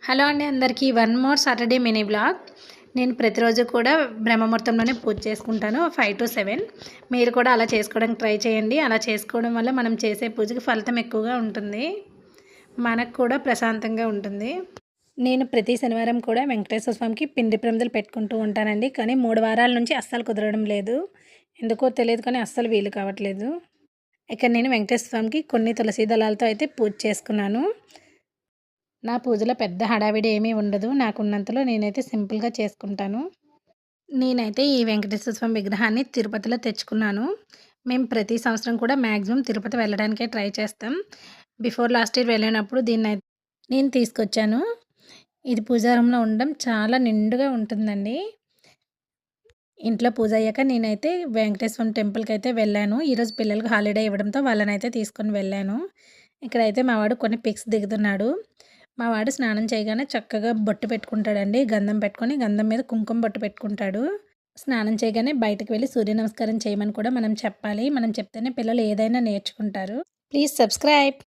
Hello అండి అందరికీ one more Saturday mini blog. నేను ప్రతిరోజు కూడా బ్రహ్మముహూర్తంలోనే పూజ చేసుకుంటాను 5 to 7. మీరు కూడా అలా చేసుకోవడానికి ట్రై చేయండి. అలా చేసుకోవడం వల్ల మనం చేసే పూజకి ఫలితం ఎక్కువగా ఉంటుంది, మనకు కూడా ప్రశాంతంగా ఉంటుంది. నేను ప్రతి శనివారం కూడా వెంకటేశ్వర స్వామికి పిండి ప్రమిదలు పెట్టుకుంటూ ఉంటానండి. కానీ 3 వారాల నుంచి అస్సలు కుదరడం లేదు, ఎందుకో తెలియదు కానీ అస్సలు వీలు కావట్లేదు. ఇక్కడ నేను వెంకటేశ్వర స్వామికి కొన్ని తులసి దళాలతో అయితే పూజ చేసుకున్నాను. నా పూజలో పెద్ద హడావిడి ఏమీ ఉండదు, నాకున్నంతలో నేనైతే సింపుల్గా చేసుకుంటాను. నేనైతే ఈ వెంకటేశ్వర స్వామి విగ్రహాన్ని తిరుపతిలో తెచ్చుకున్నాను. మేము ప్రతి సంవత్సరం కూడా మ్యాక్సిమం తిరుపతి వెళ్ళడానికే ట్రై చేస్తాం. బిఫోర్ లాస్ట్ ఇయర్ వెళ్ళినప్పుడు దీన్ని నేను తీసుకొచ్చాను. ఇది పూజా రూమ్లో ఉండడం చాలా నిండుగా ఉంటుందండి. ఇంట్లో పూజ అయ్యాక నేనైతే వెంకటేశ్వర టెంపుల్కి అయితే వెళ్ళాను. ఈరోజు పిల్లలకు హాలిడే ఇవ్వడంతో వాళ్ళనైతే తీసుకొని వెళ్ళాను. ఇక్కడైతే మా వాడు కొన్ని పిక్స్ దిగుతున్నాడు. మా వాడు స్నానం చేయగానే చక్కగా బొట్టు పెట్టుకుంటాడండి. గంధం పెట్టుకొని గంధం మీద కుంకుమ బొట్టు పెట్టుకుంటాడు. స్నానం చేయగానే బయటకు వెళ్ళి సూర్య నమస్కారం చేయమని కూడా మనం చెప్పాలి. మనం చెప్తేనే పిల్లలు ఏదైనా నేర్చుకుంటారు. Please subscribe.